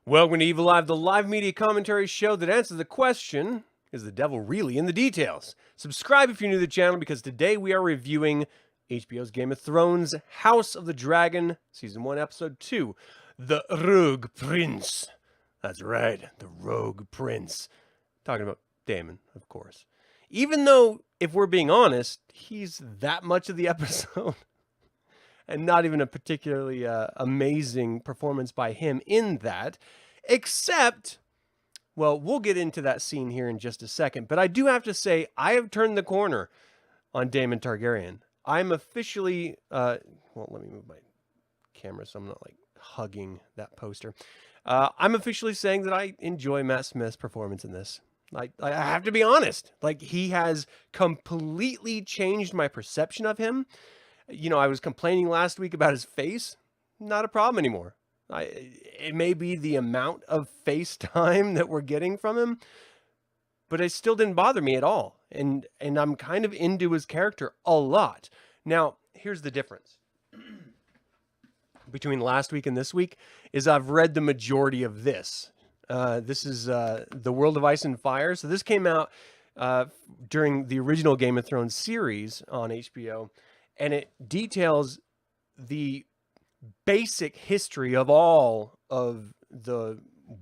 Welcome to Evilive, the live media commentary show that answers the question, is the devil really in the details? Subscribe if you're new to the channel because today we are reviewing HBO's Game of Thrones, House of the Dragon, Season 1, Episode 2, The Rogue Prince. That's right, the Rogue Prince. Talking about Daemon, of course. Even though, if we're being honest, he's that much of the episode. And not even a particularly amazing performance by him in that, except, well, we'll get into that scene here in just a second. But I do have to say, I have turned the corner on Daemon Targaryen. I'm officially, well, let me move my camera so I'm not like hugging that poster. I'm officially saying that I enjoy Matt Smith's performance in this. I have to be honest. Like, he has completely changed my perception of him. You know, I was complaining last week about his face. Not a problem anymore. It may be the amount of face time that we're getting from him, but it still didn't bother me at all. And I'm kind of into his character a lot. Now, here's the difference between last week and this week is I've read the majority of this. This is The World of Ice and Fire. So this came out during the original Game of Thrones series on HBO. And it details the basic history of all of the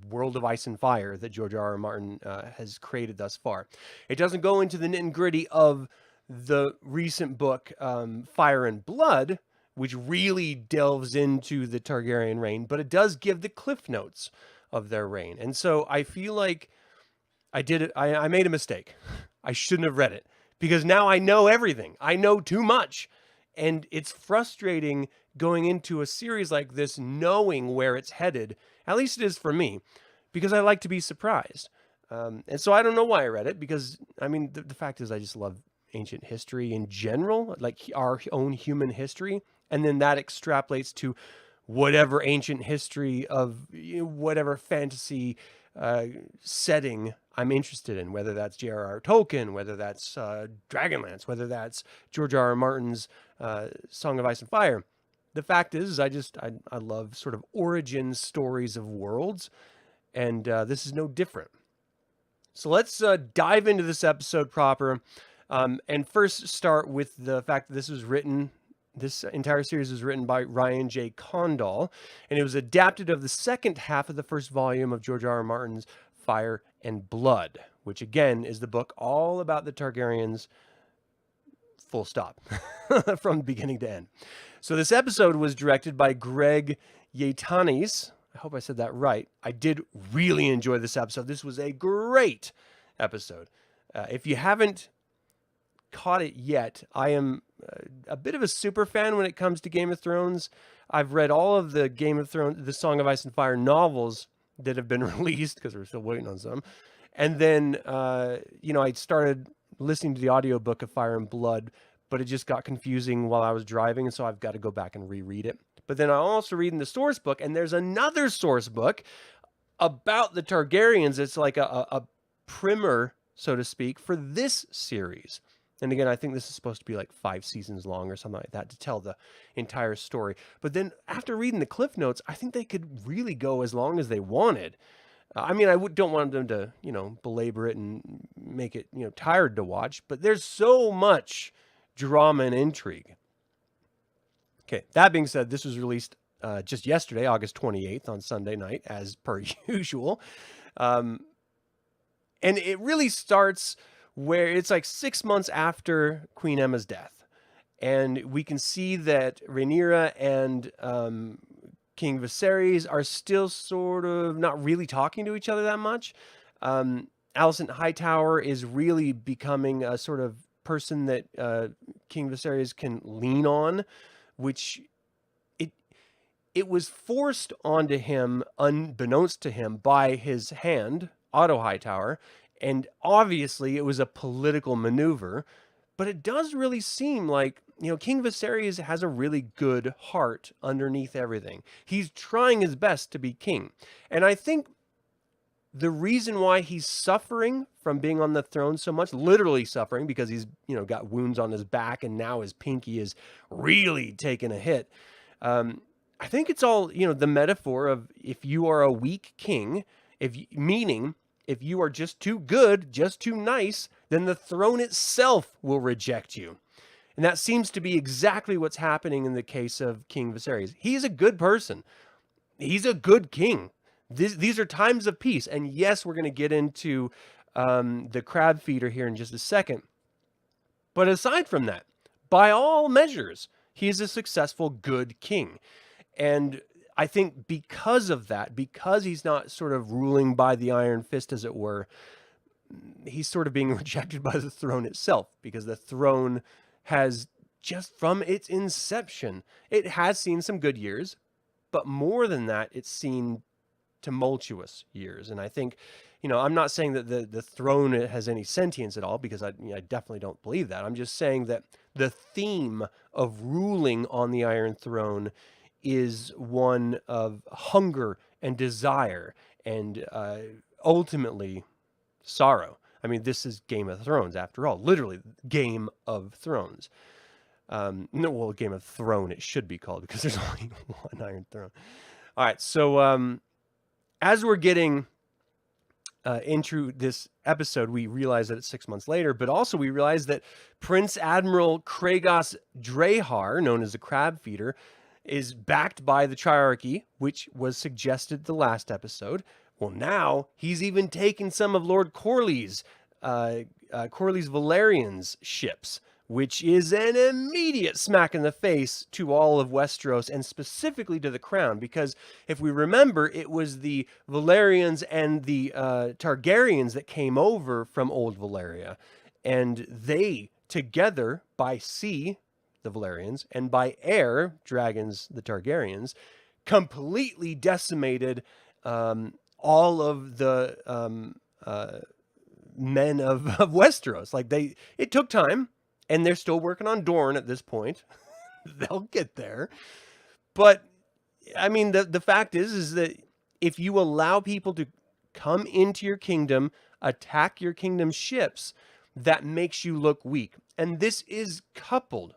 World of Ice and Fire that George R.R. Martin has created thus far. It doesn't go into the nitty-gritty of the recent book, Fire and Blood, which really delves into the Targaryen reign, but it does give the cliff notes of their reign. And so I feel like I made a mistake. I shouldn't have read it, because now I know everything. I know too much. And it's frustrating going into a series like this, knowing where it's headed. At least it is for me, because I like to be surprised. And so I don't know why I read it, because, I mean, the fact is I just love ancient history in general, like our own human history. And then that extrapolates to whatever ancient history of whatever fantasy setting I'm interested in, whether that's J.R.R. Tolkien, whether that's Dragonlance, whether that's George R.R. Martin's Song of Ice and Fire. The fact is, I love sort of origin stories of worlds, and this is no different. So let's dive into this episode proper, and first start with the fact that this entire series was written by Ryan J. Condal, and it was adapted of the second half of the first volume of George R.R. Martin's Fire and Blood, which again is the book all about the Targaryens, full stop, from beginning to end. So this episode was directed by Greg Yaitanes. I hope I said that right. I did really enjoy this episode. This was a great episode. If you haven't caught it yet, I am a bit of a super fan when it comes to Game of Thrones. I've read all of the Game of Thrones, the Song of Ice and Fire novels that have been released, because we're still waiting on some. And then, I started listening to the audiobook of Fire and Blood, but it just got confusing while I was driving, and so I've got to go back and reread it. But then I'm also reading the source book, and there's another source book about the Targaryens. It's like a primer, so to speak, for this series. And again, I think this is supposed to be like 5 seasons long or something like that to tell the entire story. But then after reading the cliff notes, I think they could really go as long as they wanted. I mean, I don't want them to, belabor it and make it, tired to watch. But there's so much drama and intrigue. Okay, that being said, this was released just yesterday, August 28th on Sunday night, as per usual. And it really starts where it's like 6 months after Queen Emma's death. And we can see that Rhaenyra and King Viserys are still sort of not really talking to each other that much. Alicent Hightower is really becoming a sort of person that King Viserys can lean on, which it was forced onto him, unbeknownst to him, by his hand, Otto Hightower. And obviously it was a political maneuver, but it does really seem like, King Viserys has a really good heart underneath everything. He's trying his best to be king. And I think the reason why he's suffering from being on the throne so much, literally suffering because he's, got wounds on his back and now his pinky is really taking a hit. I think it's all, the metaphor of if you are a weak king, meaning if you are just too good, just too nice, then the throne itself will reject you. And that seems to be exactly what's happening in the case of King Viserys. He's a good person. He's a good king. These are times of peace. And yes, we're going to get into the crab feeder here in just a second. But aside from that, by all measures, he is a successful, good king. And I think because of that, because he's not sort of ruling by the iron fist, as it were, he's sort of being rejected by the throne itself, because the throne has, just from its inception, it has seen some good years, but more than that, it's seen tumultuous years. And I think, I'm not saying that the throne has any sentience at all, because I definitely don't believe that. I'm just saying that the theme of ruling on the Iron Throne is one of hunger and desire and ultimately sorrow. I mean, this is Game of Thrones, after all, literally Game of Thrones. No, well, Game of Throne it should be called, because there's only one Iron Throne. All right, so as we're getting into this episode, we realize that it's 6 months later, but also we realize that Prince Admiral Kragos Drahar, known as the Crab Feeder, is backed by the Triarchy, which was suggested the last episode. Well, now he's even taken some of Lord Corley's Valerian's ships, which is an immediate smack in the face to all of Westeros, and specifically to the crown, because if we remember, it was the Valerians and the Targaryens that came over from Old Valyria, and they together, by sea, the Valerians, and by air, dragons, the Targaryens, completely decimated all of the men of Westeros. Like, it took time. And they're still working on Dorne at this point. They'll get there. But, I mean, the fact is that if you allow people to come into your kingdom, attack your kingdom's ships, that makes you look weak. And this is coupled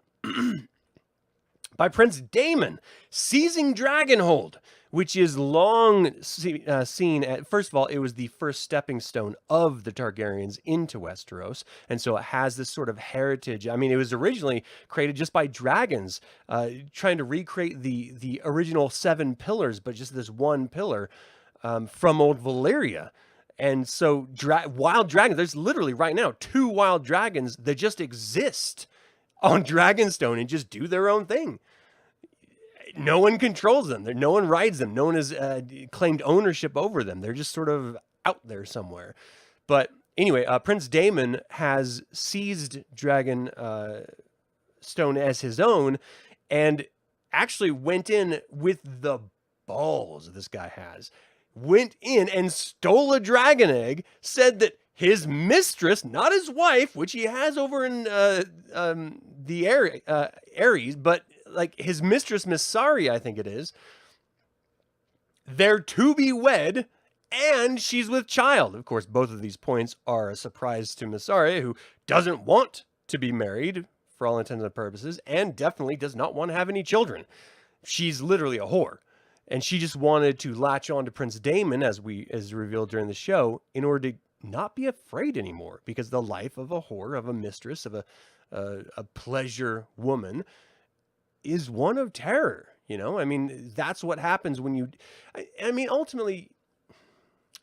by Prince Daemon seizing Dragonhold, which is long seen at, first of all, it was the first stepping stone of the Targaryens into Westeros. And so it has this sort of heritage. I mean, it was originally created just by dragons, trying to recreate the original 7 pillars, but just this one pillar from Old Valyria. And so wild dragons, there's literally right now 2 wild dragons that just exist on Dragonstone and just do their own thing. No one controls them. No one rides them. No one has claimed ownership over them. They're just sort of out there somewhere. But anyway, Prince Daemon has seized Dragonstone as his own, and actually went in with the balls this guy has. Went in and stole a dragon egg, said that his mistress, not his wife, which he has over in the Ares, but like his mistress, Miss Sari, I think it is, they're to be wed, and she's with child. Of course, both of these points are a surprise to Miss Sari, who doesn't want to be married for all intents and purposes, and definitely does not want to have any children. She's literally a whore. And she just wanted to latch on to Prince Daemon, as revealed during the show, in order to not be afraid anymore, because the life of a whore, of a mistress, of a pleasure woman, is one of terror. I mean, that's what happens when you, I mean, ultimately,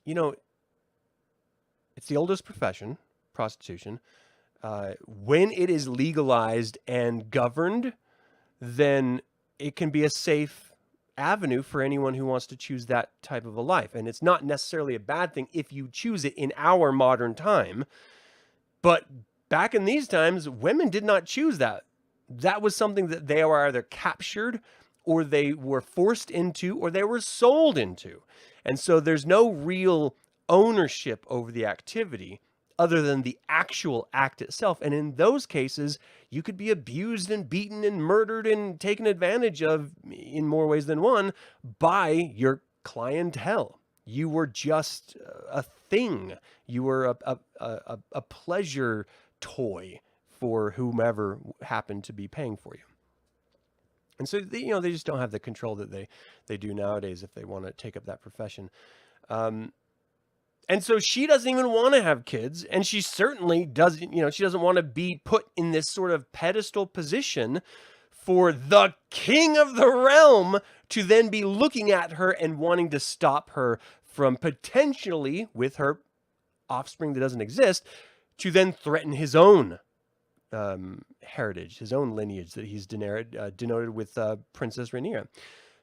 it's the oldest profession, prostitution. When it is legalized and governed, then it can be a safe avenue for anyone who wants to choose that type of a life. And it's not necessarily a bad thing if you choose it in our modern time. But back in these times, women did not choose that. That was something that they were either captured, or they were forced into, or they were sold into. And so there's no real ownership over the activity other than the actual act itself. And in those cases, you could be abused and beaten and murdered and taken advantage of in more ways than one by your clientele. You were just a thing. You were a pleasure toy for whomever happened to be paying for you. And so they, they just don't have the control that they do nowadays if they want to take up that profession. And so she doesn't even want to have kids, and she certainly doesn't, she doesn't want to be put in this sort of pedestal position for the king of the realm to then be looking at her and wanting to stop her from potentially, with her offspring that doesn't exist, to then threaten his own heritage, his own lineage that he's denoted with Princess Rhaenyra.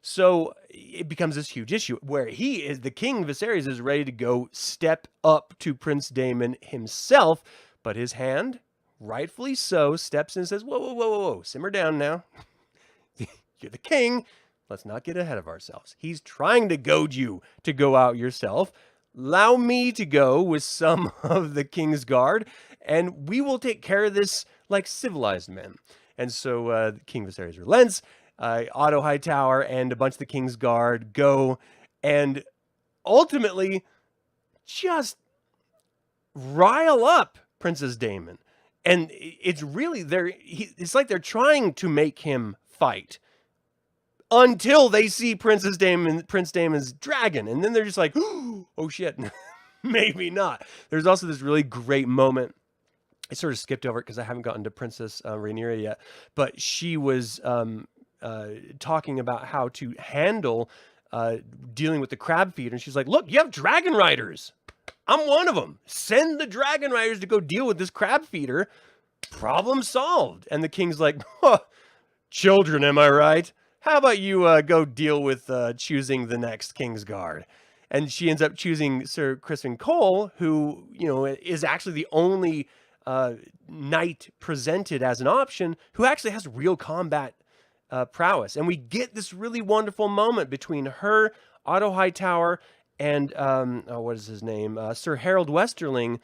So it becomes this huge issue where the King Viserys is ready to go step up to Prince Daemon himself, but his hand, rightfully so, steps in and says, whoa, whoa, whoa, whoa, whoa, simmer down now. You're the king. Let's not get ahead of ourselves. He's trying to goad you to go out yourself. Allow me to go with some of the King's Guard, and we will take care of this like civilized men. And so King Viserys relents. Otto Hightower and a bunch of the King's Guard go and ultimately just rile up Princess Daemon. And it's really, it's like they're trying to make him fight until they see Prince Daemon's dragon. And then they're just like, oh shit, maybe not. There's also this really great moment. I sort of skipped over it because I haven't gotten to Princess Rhaenyra yet. But she was talking about how to handle dealing with the crab feeder. And she's like, look, you have dragon riders. I'm one of them. Send the dragon riders to go deal with this crab feeder. Problem solved. And the king's like, children, am I right? How about you go deal with choosing the next King's Guard? And she ends up choosing Sir Criston Cole, who, is actually the only knight presented as an option who actually has real combat prowess. And we get this really wonderful moment between her, Otto Hightower, and what is his name? Sir Harold Westerling,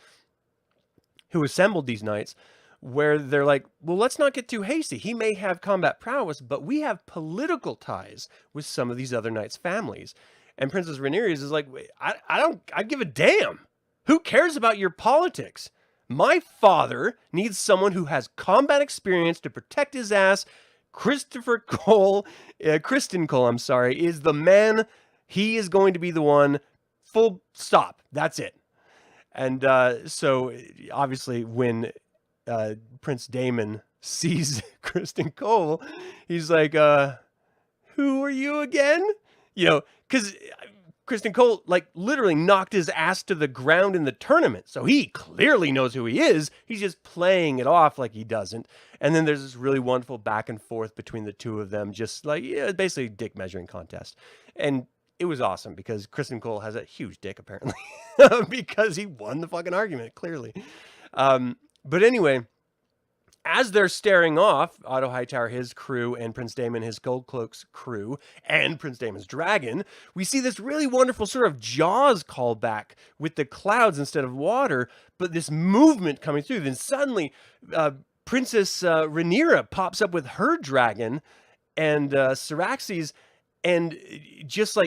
who assembled these knights, where they're like, well, let's not get too hasty. He may have combat prowess, but we have political ties with some of these other knights' families. And Princess Rhaenyra is like, I give a damn. Who cares about your politics? My father needs someone who has combat experience to protect his ass. Criston Cole, is the man. He is going to be the one. Full stop. That's it. And so obviously when Prince Daemon sees Criston Cole, he's like, who are you again? Because Criston Cole literally knocked his ass to the ground in the tournament. So he clearly knows who he is. He's just playing it off like he doesn't. And then there's this really wonderful back and forth between the two of them, just basically dick measuring contest. And it was awesome because Criston Cole has a huge dick apparently because he won the fucking argument, clearly. But anyway, as they're staring off, Otto Hightower, his crew, and Prince Daemon, his Goldcloak's crew, and Prince Daemon's dragon, we see this really wonderful sort of Jaws callback with the clouds instead of water, but this movement coming through. Then suddenly, Princess Rhaenyra pops up with her dragon, and Syraxes, and just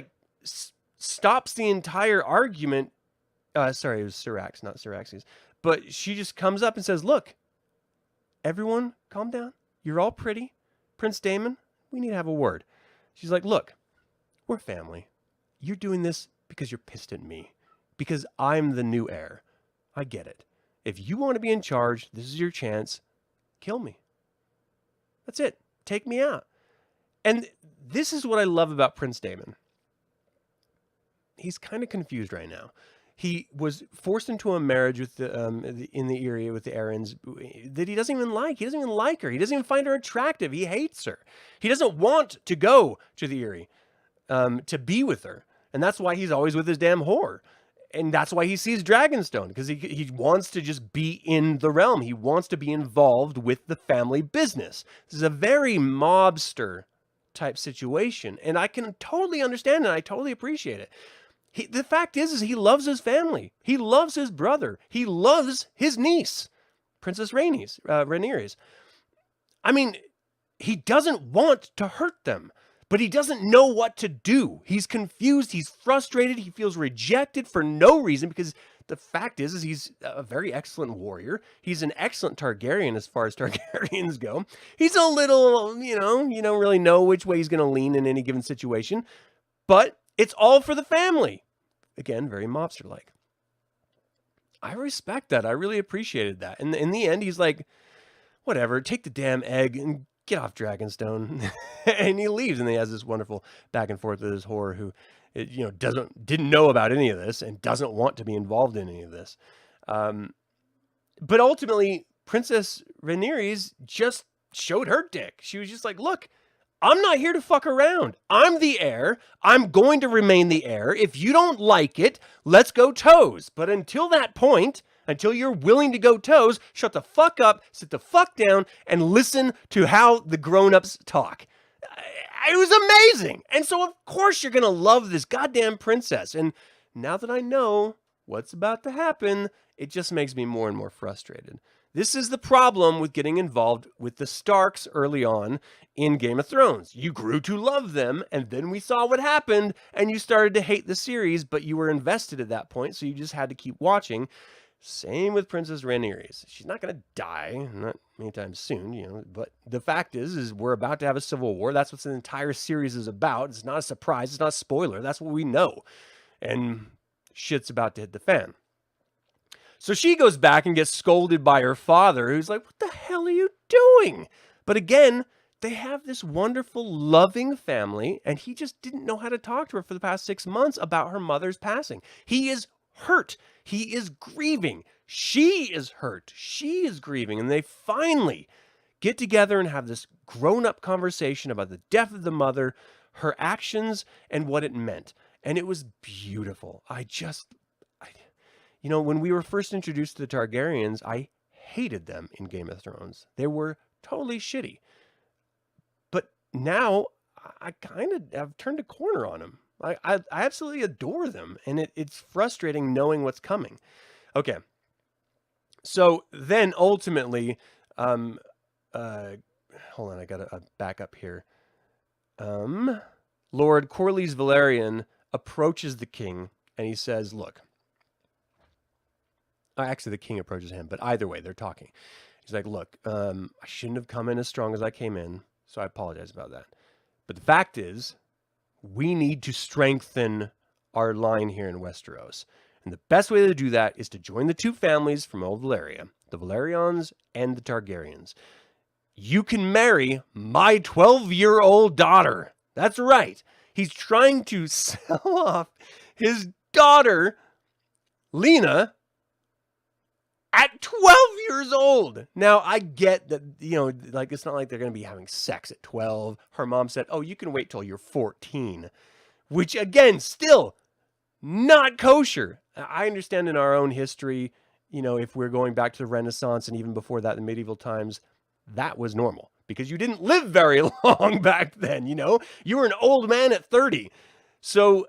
stops the entire argument. Sorry, it was Syrax, not Syraxes. But she just comes up and says, look, everyone, calm down. You're all pretty. Prince Daemon, we need to have a word. She's like, look, we're family. You're doing this because you're pissed at me. Because I'm the new heir. I get it. If you want to be in charge, this is your chance. Kill me. That's it. Take me out. And this is what I love about Prince Daemon. He's kind of confused right now. He was forced into a marriage with in the area with the Arryns that he doesn't even like. He doesn't even like her. He doesn't even find her attractive. He hates her. He doesn't want to go to the Eyrie to be with her. And that's why he's always with his damn whore. And that's why he sees Dragonstone, because he wants to just be in the realm. He wants to be involved with the family business. This is a very mobster type situation. And I can totally understand it. I totally appreciate it. The fact is he loves his family. He loves his brother. He loves his niece, Princess Rhaenyra. I mean, he doesn't want to hurt them, but he doesn't know what to do. He's confused. He's frustrated. He feels rejected for no reason, because the fact is he's a very excellent warrior. He's an excellent Targaryen as far as Targaryens go. He's a little, you don't really know which way he's going to lean in any given situation, but it's all for the family. Again, very mobster-like. I respect that. I really appreciated that. And in the end, he's like, whatever, take the damn egg and get off Dragonstone. And he leaves, and he has this wonderful back and forth with his whore who, didn't know about any of this and doesn't want to be involved in any of this. But ultimately, Princess Rhaenyra just showed her dick. She was just like, look, I'm not here to fuck around. I'm the heir. I'm going to remain the heir. If you don't like it, let's go toes. But until that point, until you're willing to go toes, shut the fuck up, sit the fuck down, and listen to how the grown-ups talk. It was amazing. And so, of course, you're going to love this goddamn princess. And now that I know what's about to happen, it just makes me more and more frustrated. This is the problem with getting involved with the Starks early on in Game of Thrones. You grew to love them, and then we saw what happened, and you started to hate the series, but you were invested at that point, so you just had to keep watching. Same with Princess Rhaenyra. She's not going to die, not anytime soon, but the fact is we're about to have a civil war. That's what the entire series is about. It's not a surprise. It's not a spoiler. That's what we know. And shit's about to hit the fan. So she goes back and gets scolded by her father, who's like, what the hell are you doing? But again, they have this wonderful, loving family, and he just didn't know how to talk to her for the past 6 months about her mother's passing. He is hurt. He is grieving. She is hurt. She is grieving. And they finally get together and have this grown-up conversation about the death of the mother, her actions, and what it meant. And it was beautiful. When we were first introduced to the Targaryens, I hated them in Game of Thrones. They were totally shitty. But now I kind of have turned a corner on them. I absolutely adore them, and it's frustrating knowing what's coming. Okay. So then ultimately, hold on, I got to back up here. Lord Corlys Velaryon approaches the king, and he says, look, actually the king approaches him, but either way, they're talking. He's like, look, I shouldn't have come in as strong as I came in, so I apologize about that. But the fact is, we need to strengthen our line here in Westeros. And the best way to do that is to join the two families from Old Valyria, the Velaryons and the Targaryens. You can marry my 12-year-old daughter. That's right. He's trying to sell off his daughter, Lena, at 12 years old. Now, I get that, it's not like they're going to be having sex at 12. Her mom said, oh, you can wait till you're 14. Which, again, still not kosher. I understand in our own history, if we're going back to the Renaissance and even before that, in medieval times, that was normal. Because you didn't live very long back then, You were an old man at 30. So,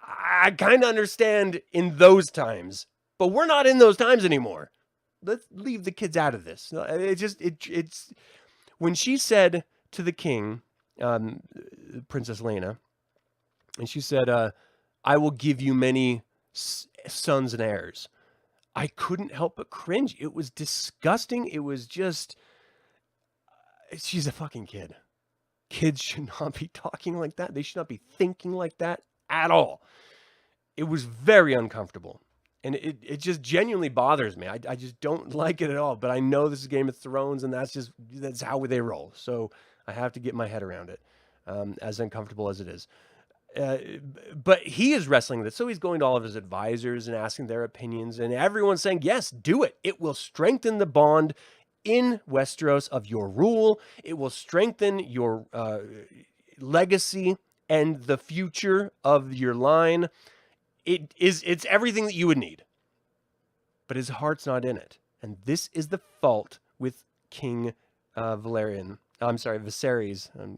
I kind of understand in those times. But we're not in those times anymore. Let's leave the kids out of this. It's when she said to the king, Princess Lena, and she said, I will give you many sons and heirs. I couldn't help but cringe. It was disgusting. It was just, she's a fucking kid. Kids should not be talking like that. They should not be thinking like that at all. It was very uncomfortable. And it just genuinely bothers me. I just don't like it at all. But I know this is Game of Thrones, and that's how they roll. So I have to get my head around it, as uncomfortable as it is. But he is wrestling with it. So he's going to all of his advisors and asking their opinions. And everyone's saying, yes, do it. It will strengthen the bond in Westeros of your rule. It will strengthen your legacy and the future of your line. It's everything that you would need, but his heart's not in it. And this is the fault with King Viserys.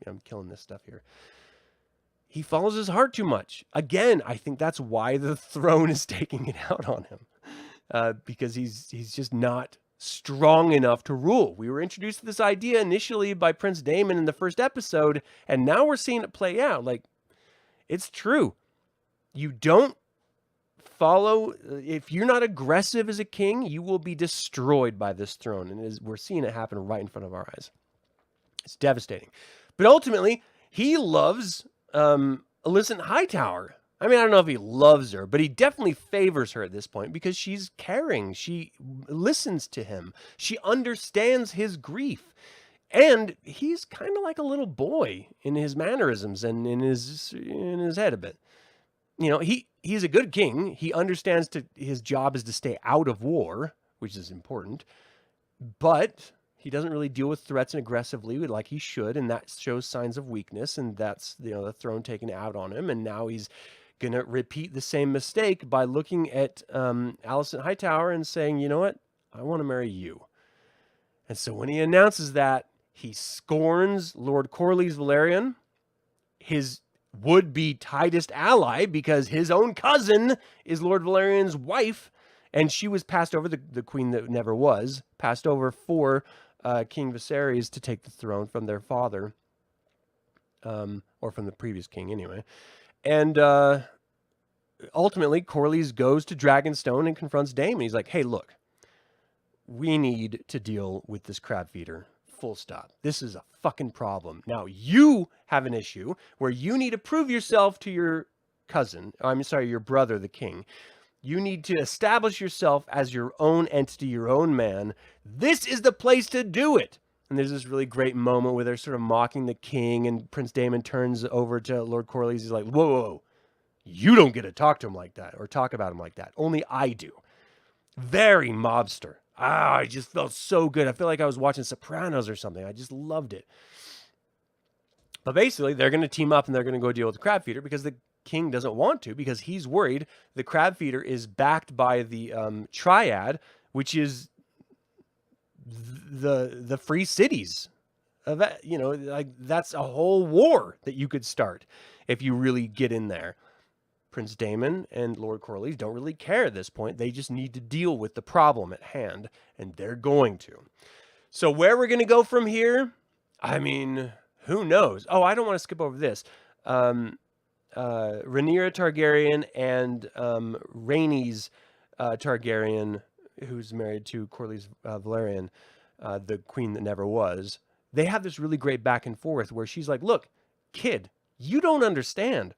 I'm killing this stuff here. He follows his heart too much. Again, I think that's why the throne is taking it out on him, because he's just not strong enough to rule. We were introduced to this idea initially by Prince Daemon in the first episode, and now we're seeing it play out. Like, it's true. You don't follow, if you're not aggressive as a king, you will be destroyed by this throne. And we're seeing it happen right in front of our eyes. It's devastating. But ultimately, he loves Alicent Hightower. I mean, I don't know if he loves her, but he definitely favors her at this point because she's caring. She listens to him. She understands his grief. And he's kind of like a little boy in his mannerisms and in his head a bit. You know, he's a good king. He understands his job is to stay out of war, which is important. But he doesn't really deal with threats and aggressively like he should, and that shows signs of weakness, and that's, you know, the throne taken out on him. And now he's going to repeat the same mistake by looking at Alicent Hightower and saying, you know what, I want to marry you. And so when he announces that, he scorns Lord Corlys Velaryon, his would-be tightest ally, because his own cousin is Lord Velaryon's wife, and she was passed over, the queen that never was, passed over for King Viserys to take the throne from their father, or from the previous king anyway. And ultimately, Corlys goes to Dragonstone and confronts Daemon. He's like, hey, look, we need to deal with this crab feeder. Full stop. This is a fucking problem. Now, you have an issue where you need to prove yourself to your cousin. I'm sorry, your brother, the king. You need to establish yourself as your own entity, your own man. This is the place to do it. And there's this really great moment where they're sort of mocking the king, and Prince Daemon turns over to Lord Corlys. He's like, whoa, whoa, whoa. You don't get to talk to him like that or talk about him like that. Only I do. Very mobster. I just felt so good. I feel like I was watching Sopranos or something. I just loved it. But basically, they're going to team up and they're going to go deal with the crab feeder because the king doesn't want to, because he's worried the crab feeder is backed by the triad, which is the free cities. You know, like that's a whole war that you could start if you really get in there. Prince Daemon and Lord Corlys don't really care at this point. They just need to deal with the problem at hand, and they're going to. So where we're going to go from here, I mean, who knows? Oh, I don't want to skip over this. Rhaenyra Targaryen and Rhaenys Targaryen, who's married to Corlys Velaryon, the queen that never was, they have this really great back and forth where she's like, look, kid, you don't understand.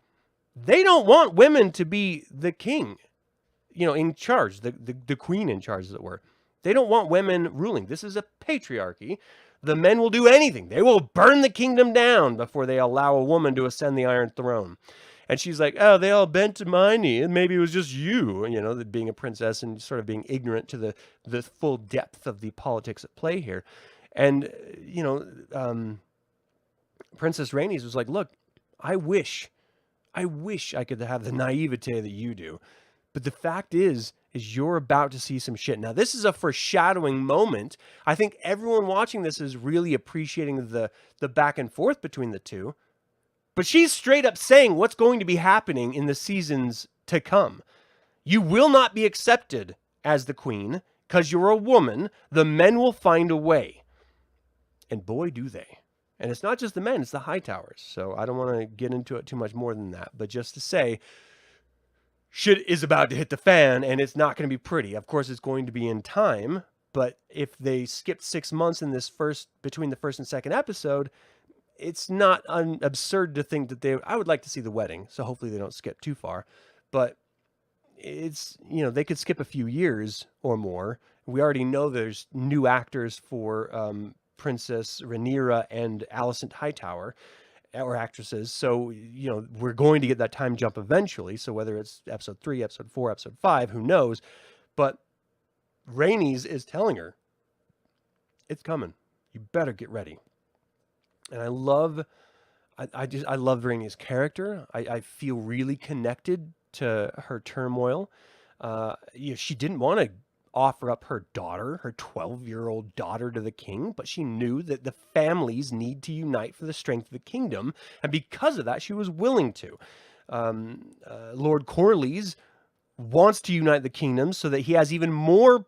They don't want women to be the king, you know, in charge, the queen in charge, as it were. They don't want women ruling. This is a patriarchy. The men will do anything. They will burn the kingdom down before they allow a woman to ascend the Iron Throne. And she's like, oh, they all bent to my knee, and maybe it was just you know, being a princess and sort of being ignorant to the full depth of the politics at play here. And, you know, Princess Rhaenys was like, look, I wish I could have the naivete that you do. But the fact is you're about to see some shit. Now, this is a foreshadowing moment. I think everyone watching this is really appreciating the back and forth between the two. But she's straight up saying what's going to be happening in the seasons to come. You will not be accepted as the queen because you're a woman. The men will find a way. And boy, do they. And it's not just the men, it's the Hightowers. So I don't want to get into it too much more than that. But just to say, shit is about to hit the fan, and it's not going to be pretty. Of course, it's going to be in time. But if they skipped 6 months in this between the first and second episode, it's not absurd to think that I would like to see the wedding. So hopefully they don't skip too far. But it's, you know, they could skip a few years or more. We already know there's new actors for Princess Rhaenyra and Alicent Hightower, or actresses. So, you know, we're going to get that time jump eventually. So whether it's episode 3, episode 4, episode 5, who knows? But Rhaenys is telling her, it's coming. You better get ready. And I love Rhaenys' character. I feel really connected to her turmoil. You know, she didn't want to offer up her daughter, her 12-year-old daughter, to the king, but she knew that the families need to unite for the strength of the kingdom, and because of that, she was willing to. Lord Corlys wants to unite the kingdom so that he has even more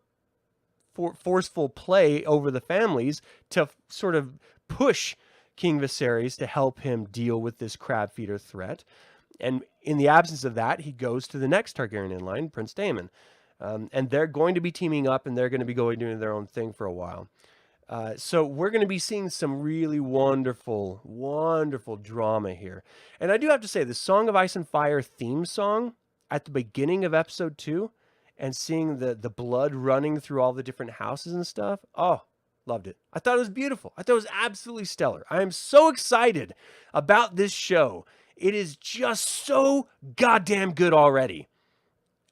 forceful play over the families to sort of push King Viserys to help him deal with this crab feeder threat. And in the absence of that, he goes to the next Targaryen in line, Prince Daemon. And they're going to be teaming up, and they're going to be going doing their own thing for a while. So we're going to be seeing some really wonderful, wonderful drama here. And I do have to say, the Song of Ice and Fire theme song at the beginning of episode 2 and seeing the blood running through all the different houses and stuff, oh, loved it. I thought it was beautiful. I thought it was absolutely stellar. I am so excited about this show. It is just so goddamn good already.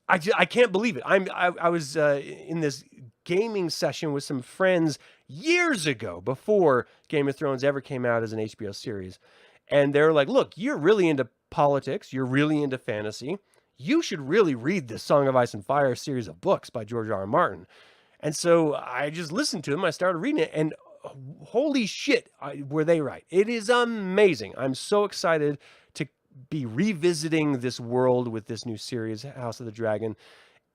I can't believe it. I was in this gaming session with some friends years ago, before Game of Thrones ever came out as an HBO series. And they're like, look, you're really into politics. You're really into fantasy. You should really read the Song of Ice and Fire series of books by George R. R. Martin. And so I just listened to them. I started reading it, and holy shit, were they right. It is amazing. I'm so excited to be revisiting this world with this new series, House of the Dragon,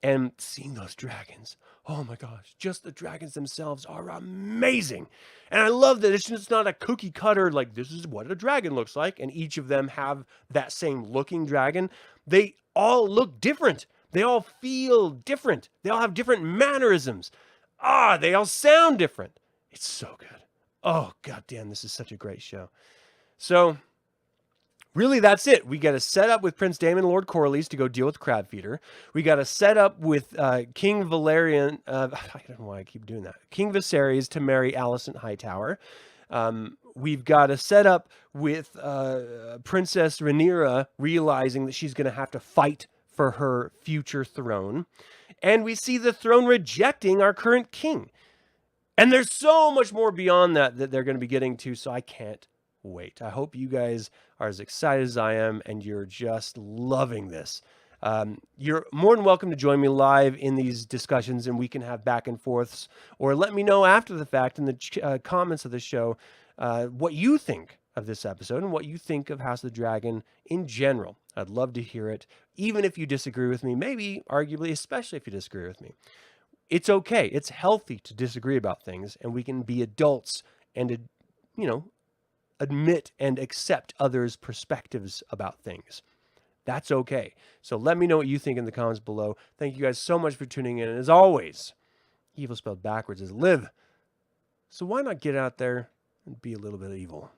and seeing those dragons. Oh my gosh, just the dragons themselves are amazing. And I love that it's just not a cookie cutter, like this is what a dragon looks like, and each of them have that same looking dragon. They all look different. They all feel different. They all have different mannerisms. They all sound different. It's so good. Oh, goddamn, this is such a great show. So, really, that's it. We got to set up with Prince Daemon and Lord Corlys to go deal with Crab Feeder. We got to set up with King Valerian. I don't know why I keep doing that. King Viserys to marry Alicent Hightower. We've got to set up with Princess Rhaenyra realizing that she's going to have to fight for her future throne. And we see the throne rejecting our current king. And there's so much more beyond that they're going to be getting to, so I can't wait. I hope you guys are as excited as I am, and you're just loving this. You're more than welcome to join me live in these discussions, and we can have back and forths, or let me know after the fact in the comments of the show what you think of this episode and what you think of House of the Dragon in general. I'd love to hear it, even if you disagree with me, maybe arguably, especially if you disagree with me. It's okay. It's healthy to disagree about things, and we can be adults and, admit and accept others' perspectives about things. That's okay. So let me know what you think in the comments below. Thank you guys so much for tuning in. And as always, evil spelled backwards is live. So why not get out there and be a little bit evil?